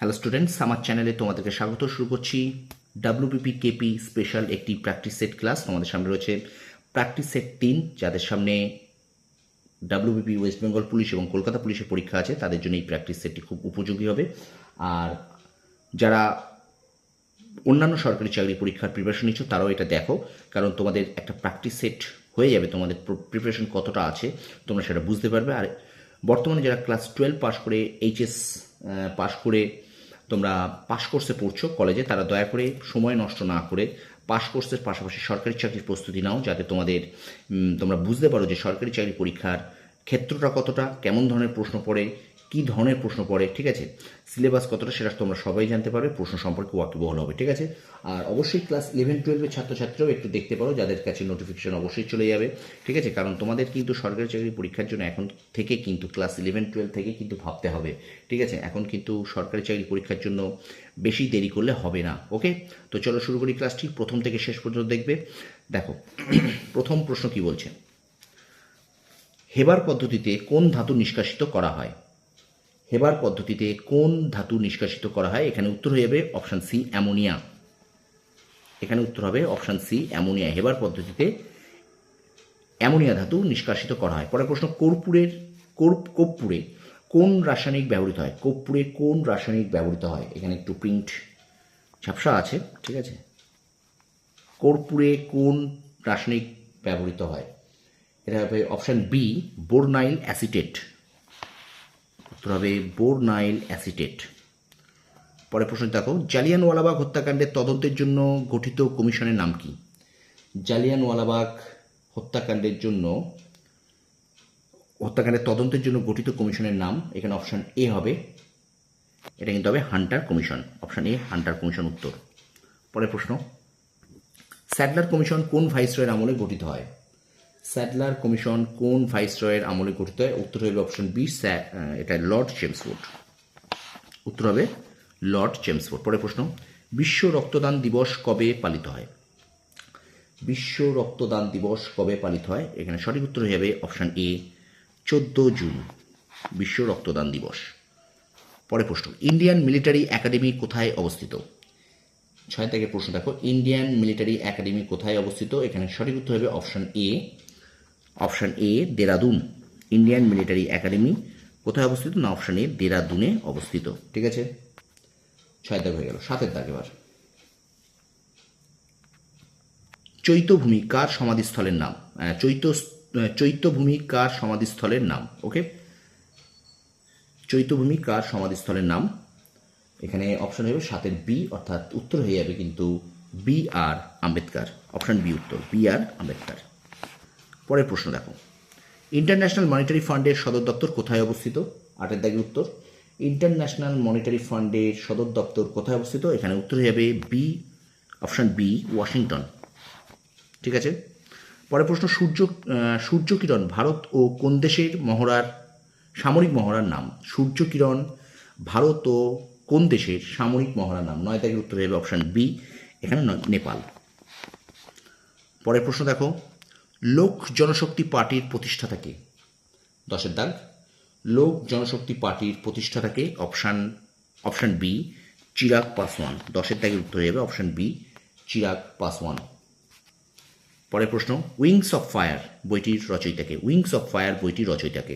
Hello students, আমার চ্যানেলে তোমাদেরকে স্বাগত। শুরু করছি ডাব্লিউবিপি কেপি স্পেশাল একটি প্র্যাকটিস সেট ক্লাস। তোমাদের সামনে রয়েছে প্র্যাকটিস সেট 3। যাদের সামনে ডাব্লিউবিপি ওয়েস্ট বেঙ্গল পুলিশ এবং কলকাতা পুলিশের পরীক্ষা আছে তাদের জন্য এই প্র্যাকটিস সেটটি খুব উপযোগী হবে। আর যারা অন্যান্য সরকারি চাকরি পরীক্ষার প্রিপারেশন নিচ্ছ তারাও এটা দেখো, কারণ তোমাদের একটা প্র্যাকটিস সেট হয়ে যাবে, তোমাদের প্রিপারেশন কতটা আছে তোমরা সেটা বুঝতে পারবে। আর বর্তমানে যারা ক্লাস 12 পাস করে এইচএস পাস করে তোমরা পাস কোর্সে পড়ছো কলেজে, তারা দয়া করে সময় নষ্ট না করে পাস কোর্সের পাশাপাশি সরকারি চাকরির প্রস্তুতি নাও, যাতে তোমরা বুঝতে পারো যে সরকারি চাকরি পরীক্ষার ক্ষেত্রটা কতটা, কেমন ধরনের প্রশ্ন পড়ে, কী ধরনের প্রশ্ন পড়ে, ঠিক আছে, সিলেবাস কতটা সেটা তোমরা সবাই জানতে পারবে, প্রশ্ন সম্পর্কে ওয়াকিবহাল হবে, ঠিক আছে। আর অবশ্যই ক্লাস 11-12 ছাত্রছাত্রীরাও একটু দেখতে পারো, যাদের কাছে নোটিফিকেশন অবশ্যই চলে যাবে, ঠিক আছে, কারণ তোমাদের কিন্তু সরকারি চাকরি পরীক্ষার জন্য এখন থেকে কিন্তু ক্লাস 11-12 থেকে কিন্তু ভাবতে হবে, ঠিক আছে। এখন কিন্তু সরকারি চাকরি পরীক্ষার জন্য বেশি দেরি করলে হবে না। ওকে, তো চলো শুরু করি ক্লাসটি, প্রথম থেকে শেষ পর্যন্ত দেখবে। দেখো প্রথম প্রশ্ন কি বলছে, হেবার পদ্ধতিতে কোন ধাতু নিষ্কাশিত করা হয়? হেবার পদ্ধতিতে কোন ধাতু নিষ্কাশিত করা হয়? এখানে উত্তর হয়ে যাবে অপশান সি, অ্যামোনিয়া। এখানে উত্তর হবে অপশান সি, অ্যামোনিয়া। হেবার পদ্ধতিতে অ্যামোনিয়া ধাতু নিষ্কাশিত করা হয়। পরের প্রশ্ন, কর্পূরে কোন রাসায়নিক ব্যবহৃত হয়? কর্পূরে কোন রাসায়নিক ব্যবহৃত হয়? এখানে একটু প্রিন্ট ঝাপসা আছে, ঠিক আছে। কর্পূরে কোন রাসায়নিক ব্যবহৃত হয়? এটা হবে অপশান বি, বোরনাইল অ্যাসিটেট। উত্তর হবে বোরনাইল অ্যাসিটেট। পরের প্রশ্ন দেখো, জালিয়ানওয়ালাবাগ হত্যাকাণ্ডের তদন্তের জন্য গঠিত কমিশনের নাম কি? জালিয়ানওয়ালাবাগ হত্যাকাণ্ডের তদন্তের জন্য গঠিত কমিশনের নাম, এখানে অপশান এ হবে, এটা কিন্তু হবে Hunter commission. Option A, Hunter commission উত্তর। পরের প্রশ্ন, স্যাডলার কমিশন কোন ভাইসরয়ের আমলে গঠিত হয়? স্যাডলার কমিশন কোন ভাইসরয়ের আমলে গঠিত হয়? উত্তর হবে অপশন বি, এটা লর্ড চেমসফোর্ড। উত্তর হবে লর্ড চেমসফোর্ড। পরের প্রশ্ন, বিশ্ব রক্তদান দিবস কবে পালিত হয়? বিশ্ব রক্তদান দিবস কবে পালিত হয়? এখানে সঠিক উত্তর হয়ে যাবে অপশান এ, 14 জুন, বিশ্ব রক্তদান দিবস। পরের প্রশ্ন, ইন্ডিয়ান মিলিটারি একাডেমি কোথায় অবস্থিত? 6 থেকে প্রশ্ন দেখো, ইন্ডিয়ান মিলিটারি একাডেমি কোথায় অবস্থিত? এখানে সঠিক উত্তর হবে option A, Dehradun. Indian military academy কোথায় অবস্থিত? না, অপশান এ, দেরাদুনে অবস্থিত, ঠিক আছে। 6 দাগ হয়ে গেল, 7 দাগ এবার। চৈত্যভূমি কার সমাধিস্থলের নাম? চৈত্যভূমি কার সমাধিস্থলের নাম? ওকে, চৈত্যভূমি কার সমাধিস্থলের নাম? এখানে অপশান হবে 7-এর বি, অর্থাৎ উত্তর হয়ে যাবে কিন্তু বি আর আম্বেদকর। অপশান বি উত্তর, বি আর আম্বেদকর। পরের প্রশ্ন দেখো, ইন্টারন্যাশনাল মনিটারি ফান্ডের সদর দপ্তর কোথায় অবস্থিত? 8-এর দাগের উত্তর, ইন্টারন্যাশনাল মনিটারি ফান্ডের সদর দপ্তর কোথায় অবস্থিত? এখানে উত্তর হয়ে যাবে বি, অপশান বি, ওয়াশিংটন, ঠিক আছে। পরের প্রশ্ন, সূর্যকিরণ ভারত ও কোন দেশের সামরিক মহড়ার নাম? সূর্যকিরণ ভারত ও কোন দেশের সামরিক মহড়ার নাম? 9 দাগের উত্তর হবে অপশান বি, এখানে নেপাল। পরের প্রশ্ন দেখো, লোক জনশক্তি পার্টির প্রতিষ্ঠাতা কে? 10-এর দাগ, লোক জনশক্তি পার্টির প্রতিষ্ঠাতা কে? Option B, Chirag Paswan. 10-এর দাগের উত্তর হয়ে যাবে অপশান বি, চিরাগ পাসওয়ান। পরের প্রশ্ন, উইংস অফ ফায়ার বইটির রচয়িতাকে? উইংস অফ ফায়ার বইটির রচয়িতাকে?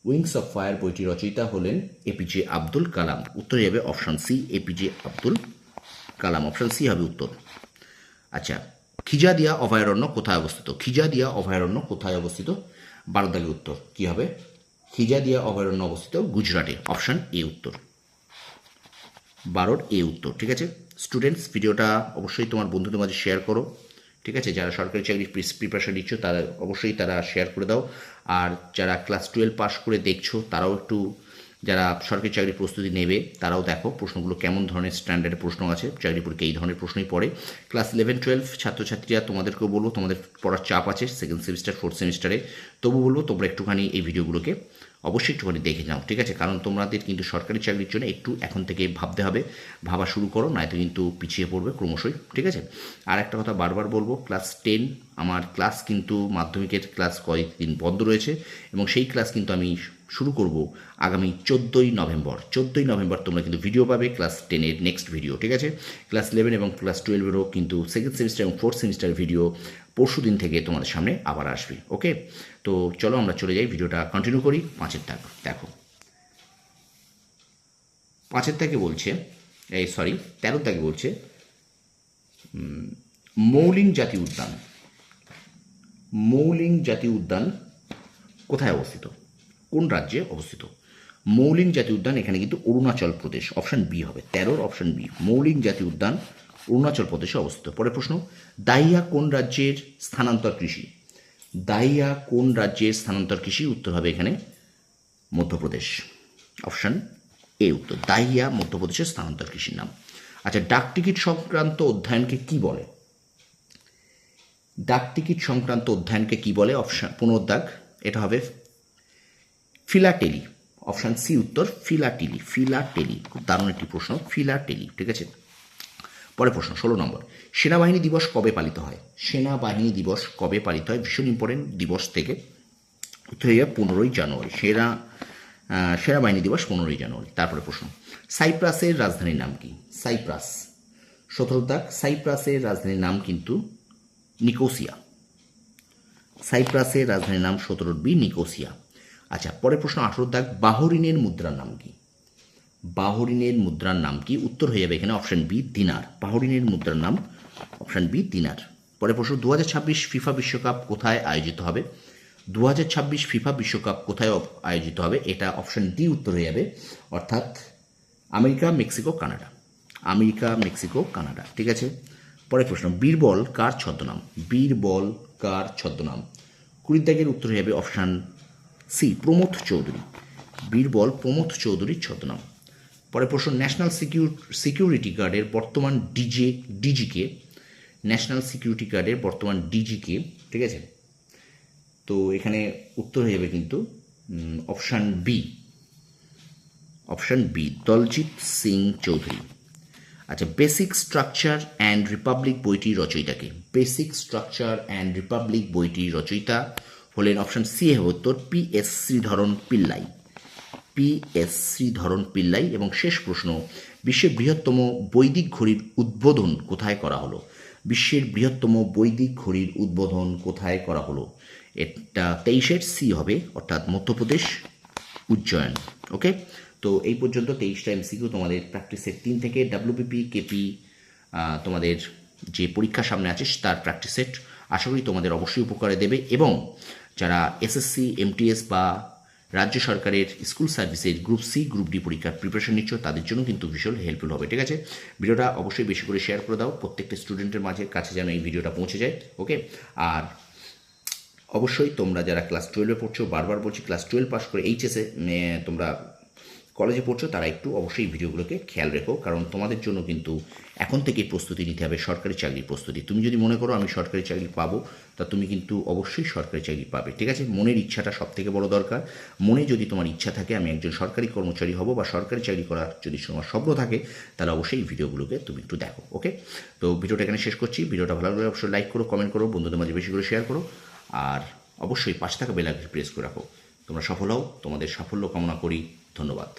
উইংস অফ ফায়ার বইটির রচয়িতা হলেন এপিজে আব্দুল কালাম। উত্তর হয়ে যাবে option C, APJ Abdul Kalam. Option C হবে উত্তর। আচ্ছা, খিজাদিয়া অভয়ারণ্য কোথায় অবস্থিত? খিজাদিয়া অভয়ারণ্য কোথায় অবস্থিত? 12 দাগের উত্তর কি হবে? খিজাদিয়া অভয়ারণ্য অবস্থিত গুজরাটে। অপশান এ উত্তর, 12-এর এ উত্তর, ঠিক আছে। স্টুডেন্টস, ভিডিওটা অবশ্যই তোমার বন্ধুদের মাঝে শেয়ার করো, ঠিক আছে। যারা সরকারি চাকরির প্রিপারেশন নিচ্ছ তারা অবশ্যই শেয়ার করে দাও। আর যারা ক্লাস 12 পাস করে দেখছো তারাও একটু, যারা সরকারি চাকরির প্রস্তুতি নেবে তারাও দেখো প্রশ্নগুলো কেমন ধরনের স্ট্যান্ডার্ডের প্রশ্ন আছে। চাকরি পরীক্ষা এই ধরনের প্রশ্নই পড়ে। ক্লাস 11-12 ছাত্রছাত্রীরা, তোমাদেরকেও বলবো, তোমাদের পড়ার চাপ আছে সেকেন্ড সেমিস্টার, 4th সেমিস্টারে, তবু বলবো তোমরা একটুখানি এই ভিডিওগুলোকে অবশ্যই একটুখানি দেখে নাও, ঠিক আছে। কারণ তোমাদের কিন্তু সরকারি চাকরির জন্য একটু এখন থেকে ভাবতে হবে, ভাবা শুরু করো, নয়তো কিন্তু পিছিয়ে পড়বে ক্রমশই, ঠিক আছে। আর একটা কথা বারবার বলবো, ক্লাস 10 আমার ক্লাস কিন্তু মাধ্যমিকের ক্লাস কয়েকদিন বন্ধ রয়েছে, এবং সেই ক্লাস কিন্তু আমি শুরু করব আগামী 14ই নভেম্বর তোমরা কিন্তু ভিডিও পাবে ক্লাস 10-এর নেক্সট ভিডিও, ঠিক আছে? ক্লাস 11 এবং ক্লাস 12-এরও কিন্তু সেকেন্ড সেমিস্টার এবং ফোর্থ সেমিস্টার ভিডিও পরশু দিন থেকে তোমাদের সামনে আবার আসবে। ওকে, তো চলো আমরা চলে যাই, ভিডিওটা কন্টিনিউ করি। 5-এর দাগ দেখো, 5-এর দাগে বলছে 13-র দাগে বলছে মৌলিং জাতীয় উদ্যান। মৌলিং জাতীয় উদ্যান কোথায় অবস্থিত, কোন রাজ্যে অবস্থিত? মৌলিং জাতীয় উদ্যান এখানে কিন্তু অরুণাচল প্রদেশ, অপশান বি হবে, 13-র অপশান বি। মৌলিং জাতীয় উদ্যান অরুণাচল প্রদেশে অবস্থিত। পরের প্রশ্ন, দাহিয়া কোন রাজ্যের স্থানান্তর কৃষি? দাহিয়া কোন রাজ্যের স্থানান্তর কৃষি? উত্তর হবে এখানে মধ্যপ্রদেশ, অপশান এ উত্তর। দাহিয়া মধ্যপ্রদেশের স্থানান্তর কৃষির নাম। আচ্ছা, ডাকটিকিট সংক্রান্ত অধ্যয়নকে কি বলে? ডাকটিকিট সংক্রান্ত অধ্যয়নকে কি বলে? অপশান 15 দাগ, এটা হবে ফিলাটেলি, অপশান সি উত্তর ফিলাটেলি। ফিলাটেলি খুব দারুণ একটি প্রশ্ন, ফিলাটেলি, ঠিক আছে? পরের প্রশ্ন 16 নম্বর, সেনাবাহিনী দিবস কবে পালিত হয়? সেনাবাহিনী দিবস কবে পালিত হয়? ভীষণ ইম্পর্টেন্ট, দিবস থেকে উত্তর হয়ে 15ই জানুয়ারি। সেনাবাহিনী দিবস 15ই জানুয়ারি। তারপরে প্রশ্ন, সাইপ্রাসের রাজধানীর নাম কি? সাইপ্রাস 17 দাগ, সাইপ্রাসের রাজধানীর নাম কিন্তু নিকোসিয়া। সাইপ্রাসের রাজধানীর নাম 17 বি নিকোসিয়া। আচ্ছা, পরের প্রশ্ন 18 দাগ, বাহরিনের মুদ্রার নাম কি? বাহরিনের মুদ্রার নাম কি? উত্তর হয়ে যাবে এখানে অপশান বি দিনার। বাহরিনের মুদ্রার নাম অপশান বি দিনার। পরের প্রশ্ন, 2026 ফিফা বিশ্বকাপ কোথায় আয়োজিত হবে? 2026 ফিফা বিশ্বকাপ কোথায় আয়োজিত হবে? এটা অপশান ডি উত্তর হয়ে যাবে, অর্থাৎ America, Mexico, Canada. America, Mexico, Canada, ঠিক আছে? পরের প্রশ্ন, বীরবল কার ছদ্মনাম? বীরবল কার ছদ্মনাম? 20 দাগের উত্তর হয়ে যাবে অপশান সি প্রমথ চৌধুরী। বীরবল প্রমথ চৌধুরীর ছদ্মনাম। পরের প্রশ্ন, ন্যাশনাল সিকিউরিটি গার্ডের বর্তমান ডিজিকে? ন্যাশনাল সিকিউরিটি গার্ডের বর্তমান ডিজিকে, ঠিক আছে? তো এখানে উত্তর হয়ে যাবে কিন্তু option B, option B Daljit Singh Chowdhury. আচ্ছা, বেসিক স্ট্রাকচার অ্যান্ড রিপাবলিক বইটির রচয়িতাকে? বেসিক স্ট্রাকচার অ্যান্ড রিপাবলিক বইটির রচয়িতা হলেন অপশান সি হবে উত্তর পি.এস. শ্রীধরন পিল্লাই। পি.এস. শ্রীধরন পিল্লাই। এবং শেষ প্রশ্ন, বিশ্বের বৃহত্তম বৈদিক ঘড়ির উদ্বোধন কোথায় করা হলো? বিশ্বের বৃহত্তম বৈদিক ঘড়ির উদ্বোধন কোথায় করা হলো? এটা 23-এর সি হবে, অর্থাৎ মধ্যপ্রদেশ, উজ্জয়ন। ওকে, তো এই পর্যন্ত 23টা এমসিকিউ তোমাদের প্র্যাকটিস সেট 3 থেকে ডাব্লিউবিপি কেপি তোমাদের যে পরীক্ষা সামনে আছে তার প্র্যাকটিস সেট আশা করি তোমাদের অবশ্যই উপকারে দেবে। এবং যারা এসএসসি, এমটিএস বা রাজ্য সরকারের স্কুল সার্ভিসের গ্রুপ সি, গ্রুপ ডি পরীক্ষার প্রিপারেশন নিচ্ছ তাদের জন্য কিন্তু ভীষণ হেল্পফুল হবে, ঠিক আছে? ভিডিওটা অবশ্যই বেশি করে শেয়ার করে দাও, প্রত্যেকটা স্টুডেন্টের কাছে যেন এই ভিডিওটা পৌঁছে যায়। ওকে, আর অবশ্যই তোমরা যারা ক্লাস 12-এ পড়ছো, বারবার বলছি ক্লাস 12 পাস করে এইচএসে তোমরা কলেজে পড়ছো, তারা একটু অবশ্যই ভিডিওগুলোকে খেয়াল রেখো, কারণ তোমাদের জন্য কিন্তু এখন থেকেই প্রস্তুতি নিতে হবে সরকারি চাকরির প্রস্তুতি। তুমি যদি মনে করো আমি সরকারি চাকরি পাবো, তা তুমি কিন্তু অবশ্যই সরকারি চাকরি পাবে, ঠিক আছে? মনের ইচ্ছাটা সব থেকে বড় দরকার। মনে যদি তোমার ইচ্ছা থাকে আমি একজন সরকারি কর্মচারী হব বা সরকারি চাকরি করার যদি তোমার স্বপ্ন থাকে, তাহলে অবশ্যই এই ভিডিওগুলোকে তুমি একটু দেখো। ওকে, তো ভিডিওটা এখানে শেষ করছি। ভিডিওটা ভালো লাগলে অবশ্যই লাইক করো, কমেন্ট করো, বন্ধুদের মাঝে বেশি করে শেয়ার করো, আর অবশ্যই পাশে থাকা বেল আইকনটি প্রেস করে রাখো। তোমরা সফল হও, তোমাদের সাফল্য কামনা করি। ধন্যবাদ।